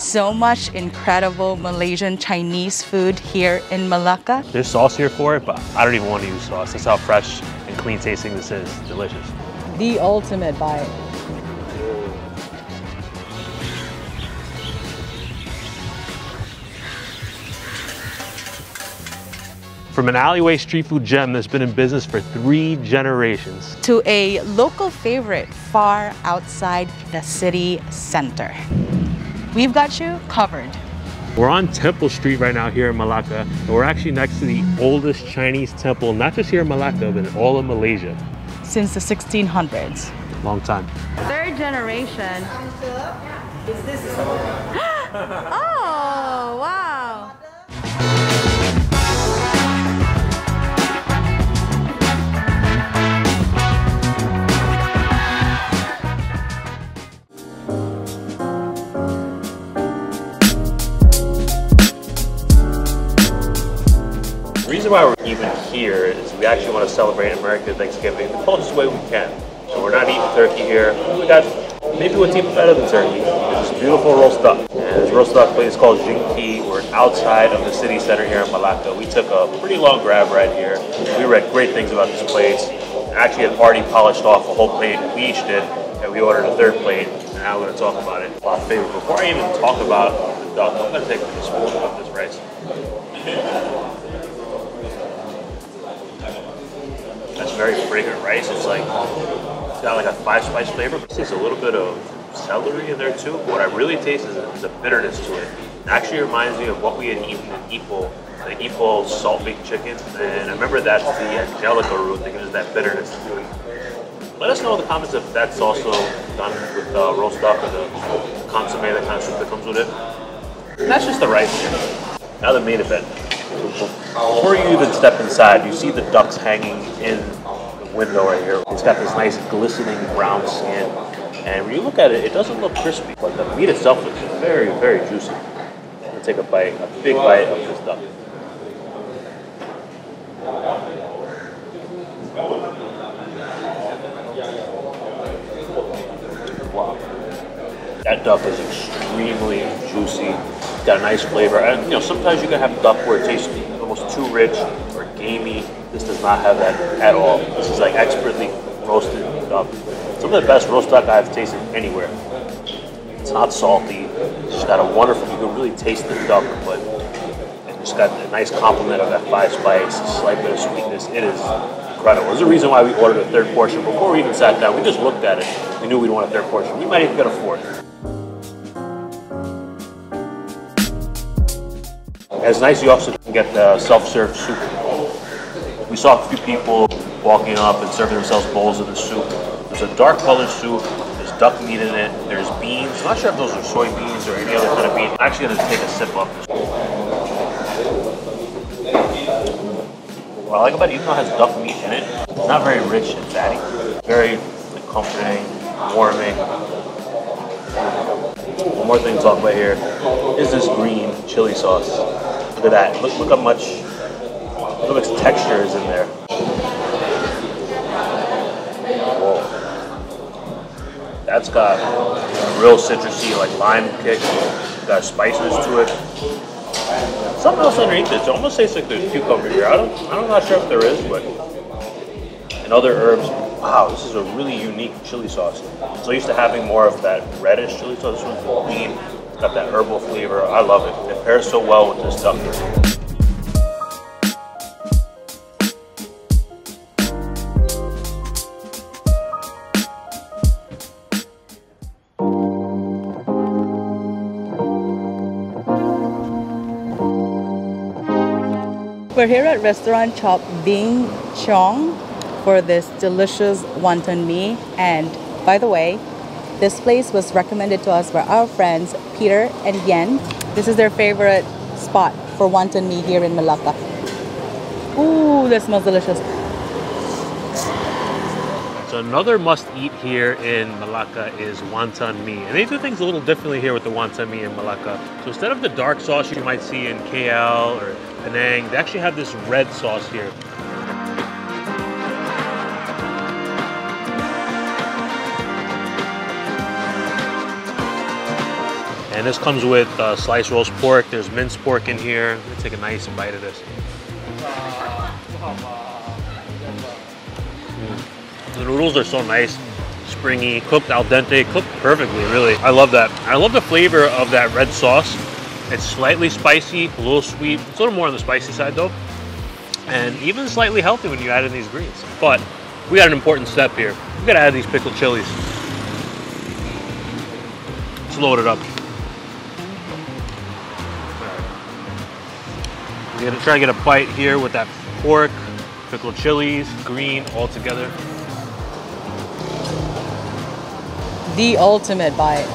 So much incredible Malaysian Chinese food here in Malacca. There's sauce here for it, but I don't even want to use sauce. That's how fresh and clean tasting this is. Delicious. The ultimate bite. From an alleyway street food gem that's been in business for 3 generations to a local favorite far outside the city center. We've got you covered. We're on Temple Street right now here in Malacca, and we're actually next to the oldest Chinese temple, not just here in Malacca, but in all of Malaysia. Since the 1600s. Long time. 3rd generation. Oh, wow. The reason why we're even here is we actually want to celebrate American Thanksgiving the closest way we can. So we're not eating turkey here. We got maybe what's even better than turkey. It's beautiful roast duck. And this roast duck place is called Jingki. We're outside of the city center here in Malacca. We took a pretty long grab right here. We read great things about this place. Actually had already polished off a whole plate. We each did, and we ordered a 3rd plate. And now we're going to talk about it. My favorite. Before I even talk about the duck, I'm going to take a spoon of this rice. That's very fragrant rice. It's got like a 5-spice flavor, but there's a little bit of celery in there too. But what I really taste is a bitterness to it. It actually reminds me of what we had eaten in Ipoh, the Ipoh salt baked chicken. And I remember that's the angelica root that gives that bitterness to it. Let us know in the comments if that's also done with roast duck or the consomme, that kind of soup that comes with it. And that's just the rice here. Now the main event. Before you even step inside, you see the ducks hanging in the window right here. It's got this nice glistening brown skin. And when you look at it, it doesn't look crispy, but the meat itself looks very, very juicy. I'm gonna take a bite, a big bite of this duck. Wow. That duck is extremely juicy. It's got a nice flavor. And you know, sometimes you can have duck where it tastes almost too rich or gamey. This does not have that at all. This is like expertly roasted duck. Some of the best roast duck I've tasted anywhere. It's not salty. It's just got a wonderful, you can really taste the duck, but it's got a nice complement of that 5-spice, a slight bit of sweetness. It is incredible. There's a reason why we ordered a 3rd portion. Before we even sat down, we just looked at it. We knew we'd want a 3rd portion. We might even get a 4th. It's nice you also can get the self-serve soup. We saw a few people walking up and serving themselves bowls of the soup. There's a dark colored soup, there's duck meat in it, there's beans. I'm not sure if those are soybeans or any other kind of bean. I'm actually going to take a sip of this. What I like about it, even though it has duck meat in it, it's not very rich and fatty. Very comforting, warming. One more thing to talk about here is this green chili sauce. Look at that. Look how much texture is in there. Whoa. That's got a real citrusy, like lime kick. Got spices to it. Something else underneath it. It almost tastes like there's cucumber here. I'm not sure if there is, but and other herbs. Wow, this is a really unique chili sauce. So used to having more of that reddish chili sauce. This one's green. It's got that herbal flavor. I love it. It pairs so well with this duck. We're here at restaurant Chop Bing Chong for this delicious wonton mee. And by the way, this place was recommended to us by our friends Peter and Yen. This is their favorite spot for wonton mee here in Malacca. Ooh, that smells delicious. So another must-eat here in Malacca is wonton mee. And they do things a little differently here with the wonton mee in Malacca. So instead of the dark sauce you might see in KL or Penang, they actually have this red sauce here. And this comes with sliced roast pork. There's minced pork in here. Let me take a nice bite of this. The noodles are so nice, springy, cooked al dente, cooked perfectly, really. I love that. I love the flavor of that red sauce. It's slightly spicy, a little sweet. It's a little more on the spicy side though. And even slightly healthy when you add in these greens. But we got an important step here. We gotta add these pickled chilies. Let's load it up. We're gonna try to get a bite here with that pork, pickled chilies, green, all together. The ultimate bite.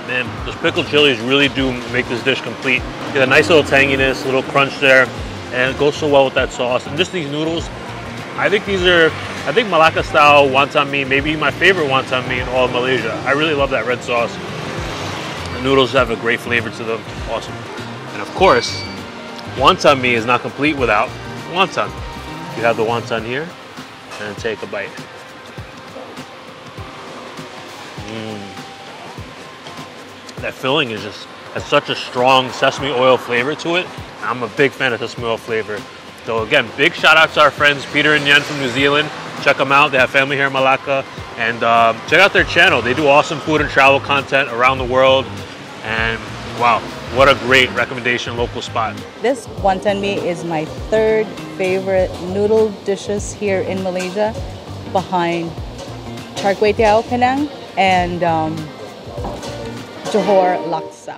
Man, those pickled chilies really do make this dish complete. Get a nice little tanginess, a little crunch there, and it goes so well with that sauce. And just these noodles, I think Malacca style wonton mee, maybe my favorite wonton mee in all of Malaysia. I really love that red sauce. The noodles have a great flavor to them. Awesome. And of course, wonton mee is not complete without wonton. You have the wonton here, and take a bite. That filling is just has such a strong sesame oil flavor to it. I'm a big fan of sesame oil flavor. So again, big shout out to our friends Peter and Yen from New Zealand. Check them out. They have family here in Malacca. And check out their channel. They do awesome food and travel content around the world. And wow, what a great recommendation, local spot. This wonton mee is my third favorite noodle dishes here in Malaysia, behind char kway teow Penang and Johor laksa.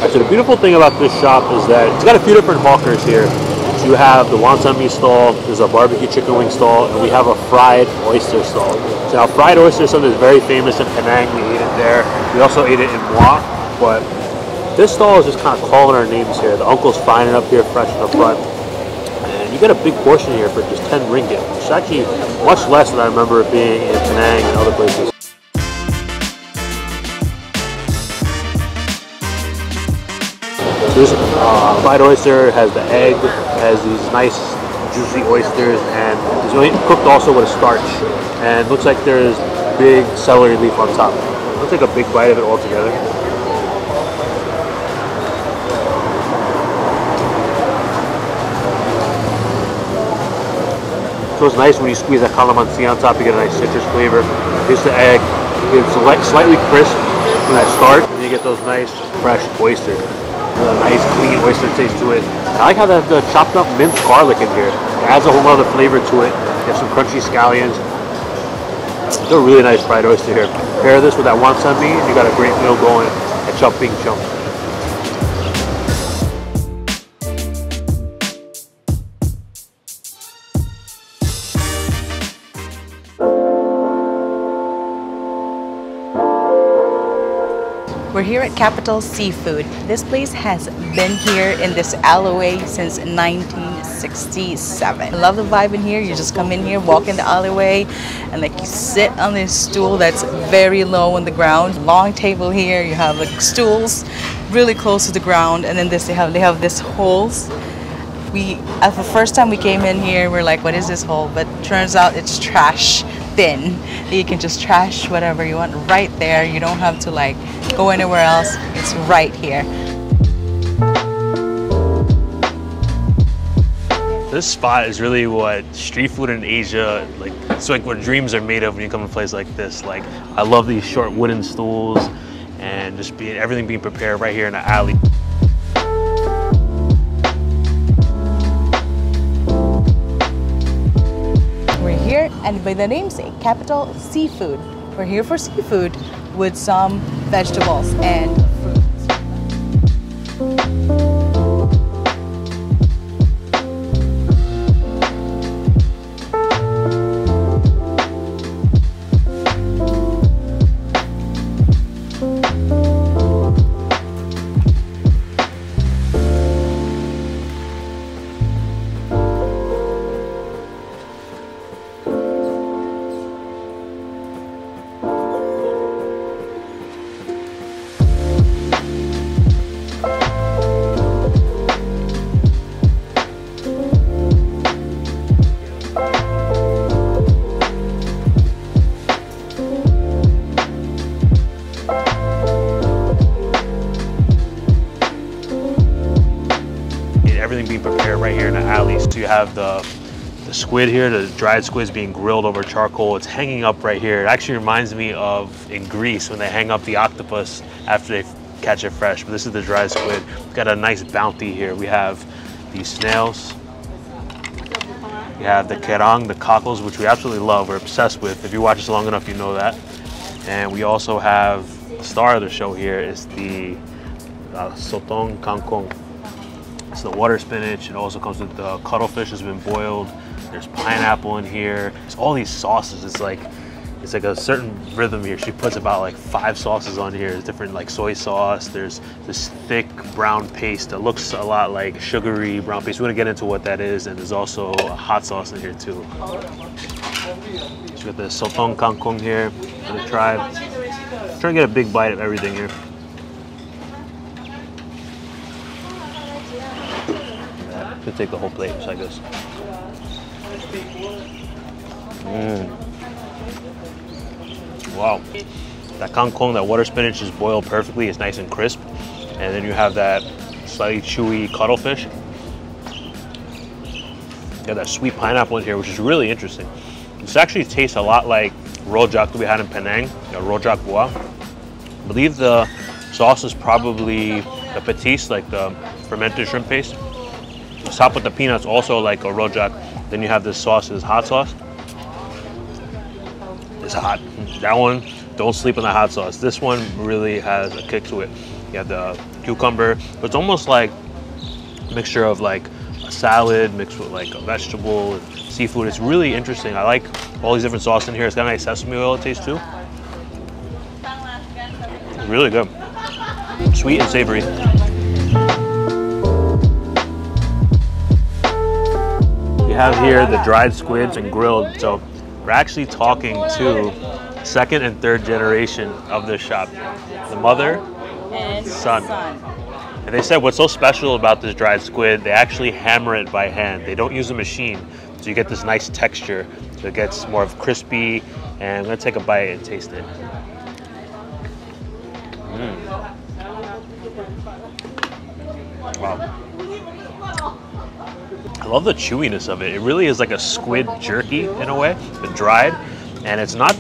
So the beautiful thing about this shop is that it's got a few different hawkers here. So you have the wonton mee stall, there's a barbecue chicken wing stall, and we have a fried oyster stall. So now fried oyster is something that's very famous in Penang. We ate it there. We also ate it in Muar, but this stall is just kind of calling our names here. The uncle's frying it up here fresh in the front. And you get a big portion here for just 10 ringgit, which is actually much less than I remember it being in Penang and other places. This fried oyster has the egg, has these nice juicy oysters, and it's cooked also with a starch. And looks like there's big celery leaf on top. I'll take a big bite of it all together. So it's nice when you squeeze that calamansi on top, you get a nice citrus flavor. Here's the egg. It's slightly crisp from that starch, and you get those nice fresh oysters. A nice clean oyster taste to it. I like how they have the chopped up minced garlic in here. It adds a whole other flavor to it. You have some crunchy scallions. It's a really nice fried oyster here. Pair this with that wonton mee, and you got a great meal going at Chop Bing Chum. We're here at Capital Seafood. This place has been here in this alleyway since 1967. I love the vibe in here. You just come in here, walk in the alleyway, and like you sit on this stool that's very low on the ground. Long table here. You have like stools really close to the ground, and then they have this holes. At the first time we came in here, we're like, what is this hole? But turns out it's trash bin. You can just trash whatever you want right there. You don't have to like go anywhere else. It's right here. This spot is really what street food in Asia, like it's like what dreams are made of when you come to a place like this. Like I love these short wooden stools and just everything being prepared right here in the alley. We're here, and by the namesake, Capital Seafood. We're here for seafood with some vegetables and fruits. everything being prepared right here in the alley. So you have the squid here, the dried squid's being grilled over charcoal. It's hanging up right here. It actually reminds me of in Greece when they hang up the octopus after they catch it fresh. But this is the dried squid. It's got a nice bounty here. We have these snails. We have the kerang, the cockles, which we absolutely love. We're obsessed with. If you watch us long enough, you know that. And we also have the star of the show here is the sotong kangkong. It's the water spinach. It also comes with the cuttlefish has been boiled. There's pineapple in here. It's all these sauces. It's like a certain rhythm here. She puts about like 5 sauces on here. There's different like soy sauce. There's this thick brown paste that looks a lot like sugary brown paste. We're gonna get into what that is. And there's also a hot sauce in here too. She's got the sotong kangkong here. I'm gonna try. I'm trying to get a big bite of everything here. Yeah, could take the whole plate just like this. Wow, that kangkong, that water spinach is boiled perfectly. It's nice and crisp. And then you have that slightly chewy cuttlefish. You have that sweet pineapple in here, which is really interesting. This actually tastes a lot like rojak that we had in Penang, rojak buah. I believe the sauce is probably the patis, like the fermented shrimp paste. Top with the peanuts, also like a rojak. Then you have this sauce, this hot sauce. It's hot. That one, don't sleep on the hot sauce. This one really has a kick to it. You have the cucumber, but it's almost like a mixture of like a salad mixed with like a vegetable and seafood. It's really interesting. I like all these different sauces in here. It's got a nice sesame oil taste too. Really good. Sweet and savory. We have here the dried squids and grilled. So we're actually talking to second and third generation of this shop. The mother and son. And they said what's so special about this dried squid, they actually hammer it by hand. They don't use a machine. So you get this nice texture. So it gets more of crispy. And I'm gonna take a bite and taste it. Wow. I love the chewiness of it. It really is like a squid jerky in a way, but dried. And it's not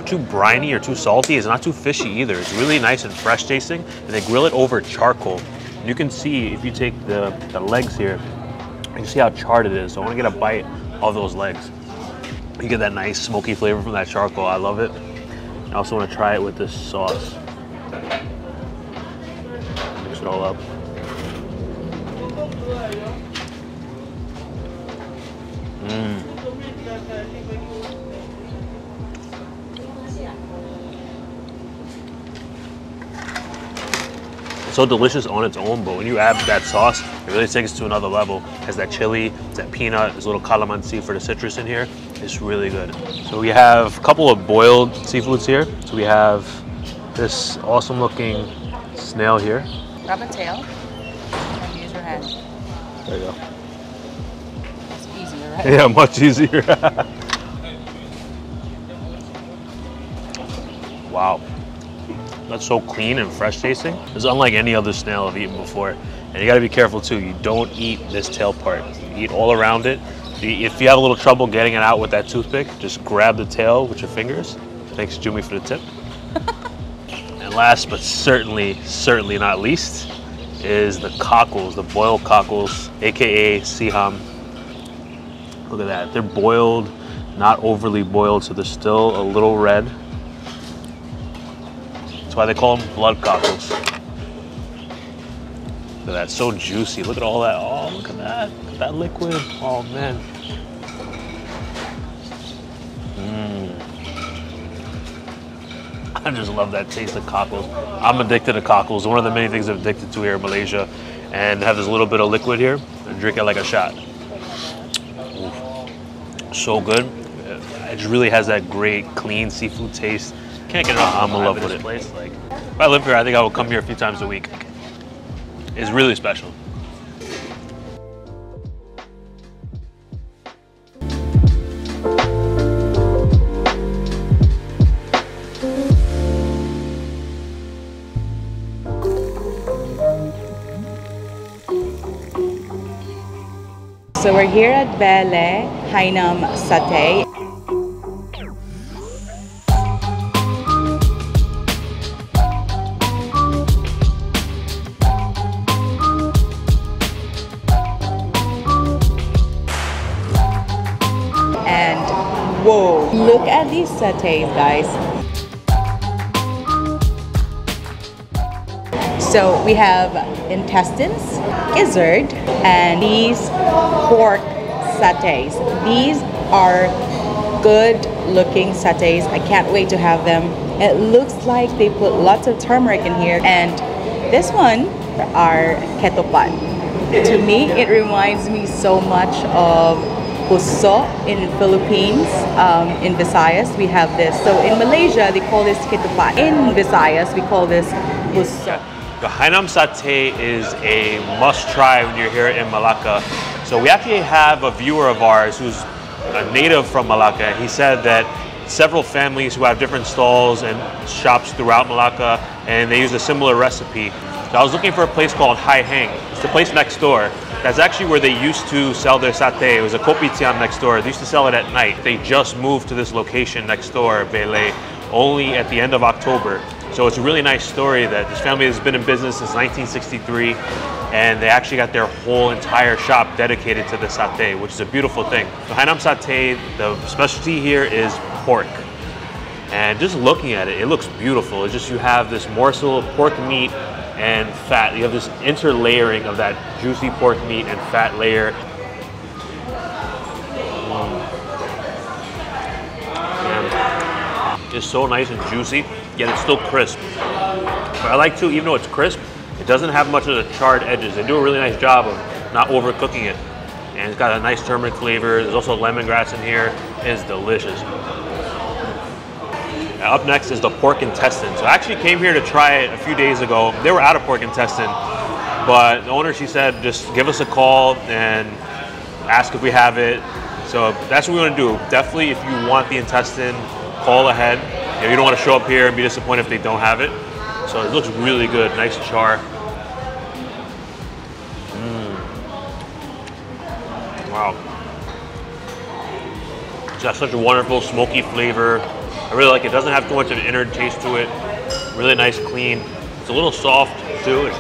too briny or too salty. It's not too fishy either. It's really nice and fresh tasting. And they grill it over charcoal. You can see if you take the legs here, you can see how charred it is. So I want to get a bite of those legs. You get that nice smoky flavor from that charcoal. I love it. I also want to try it with this sauce. Mix it all up. So delicious on its own, but when you add that sauce, it really takes it to another level. It has that chili, that peanut, there's a little calamansi for the citrus in here. It's really good. So we have a couple of boiled seafoods here. So we have this awesome looking snail here. Grab a tail and use your hand. There you go. It's easier, right? Yeah, much easier. Wow. That's so clean and fresh tasting. It's unlike any other snail I've eaten before. And you gotta be careful too. You don't eat this tail part. You eat all around it. If you have a little trouble getting it out with that toothpick, just grab the tail with your fingers. Thanks, Jumi, for the tip. And last but certainly not least, is the cockles, the boiled cockles, AKA siham. Look at that. They're boiled, not overly boiled, so they're still a little red. That's why they call them blood cockles. Look at that, so juicy. Look at all that. Oh, look at that. Look at that liquid. Oh, man. I just love that taste of cockles. I'm addicted to cockles. One of the many things I'm addicted to here in Malaysia. And have this little bit of liquid here and drink it like a shot. Oof. So good. It just really has that great, clean seafood taste. Can't get enough. I'm in love with it. Place. Like, if I live here, I think I will come here a few times a week. It's really special. So we're here at Bele Hainam Satay. And whoa, look at these satays, guys. So we have intestines, gizzard, and these pork satays. These are good looking satays. I can't wait to have them. It looks like they put lots of turmeric in here. And this one are ketupat. To me, it reminds me so much of puso in Philippines. In Visayas, we have this. So in Malaysia, they call this ketupat. In Visayas, we call this puso. The Hainam Satay is a must-try when you're here in Malacca. So we actually have a viewer of ours who's a native from Malacca. He said that several families who have different stalls and shops throughout Malacca, and they use a similar recipe. So I was looking for a place called Hai Hang. It's the place next door. That's actually where they used to sell their satay. It was a kopitiam next door. They used to sell it at night. They just moved to this location next door, Bele, only at the end of October. So it's a really nice story that this family has been in business since 1963, and they actually got their whole entire shop dedicated to the satay, which is a beautiful thing. The Hainam Satay, the specialty here is pork. And just looking at it, it looks beautiful. It's just you have this morsel of pork meat and fat. You have this interlayering of that juicy pork meat and fat layer. It's so nice and juicy, yet it's still crisp. But I like too, even though it's crisp, it doesn't have much of the charred edges. They do a really nice job of not overcooking it. And it's got a nice turmeric flavor. There's also lemongrass in here. It's delicious. Now, up next is the pork intestine. So I actually came here to try it a few days ago. They were out of pork intestine, but the owner, she said, just give us a call and ask if we have it. So that's what we want to do. Definitely, if you want the intestine, call ahead. You don't want to show up here and be disappointed if they don't have it. So it looks really good, nice char. Wow. It's got such a wonderful smoky flavor. I really like it. It doesn't have too much of an inner taste to it. Really nice, clean. It's a little soft too.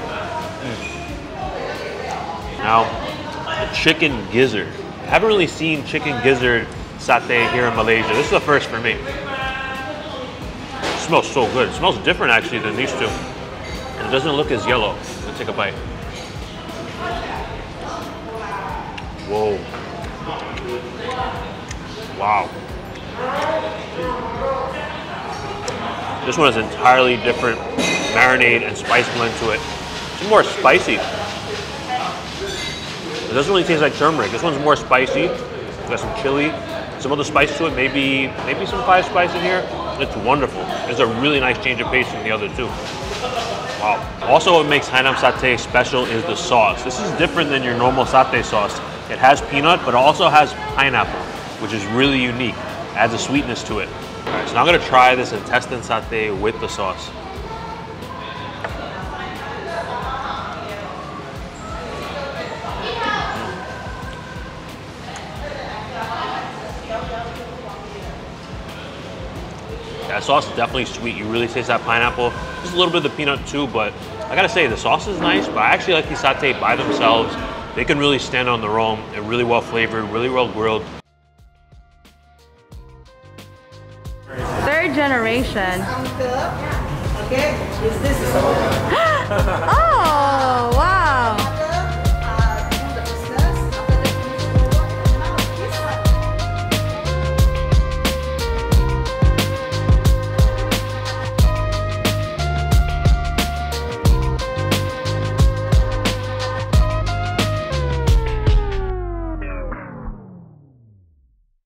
Now, the chicken gizzard. I haven't really seen chicken gizzard satay here in Malaysia. This is the first for me. It smells so good. It smells different actually than these two. And it doesn't look as yellow. Let's take a bite. Whoa. Wow. This one has entirely different marinade and spice blend to it. It's more spicy. It doesn't really taste like turmeric. This one's more spicy. It's got some chili, some other spice to it, maybe some five spice in here. It's wonderful. It's a really nice change of pace from the other two. Wow. Also, what makes Hainam Satay special is the sauce. This is different than your normal satay sauce. It has peanut, but it also has pineapple, which is really unique. It adds a sweetness to it. All right, so now I'm gonna try this intestine satay with the sauce. That sauce is definitely sweet. You really taste that pineapple. Just a little bit of the peanut too, but I gotta say, the sauce is nice, but I actually like these satay by themselves. They can really stand on their own. They're really well flavored, really well grilled. Third generation. Okay, is this? Oh!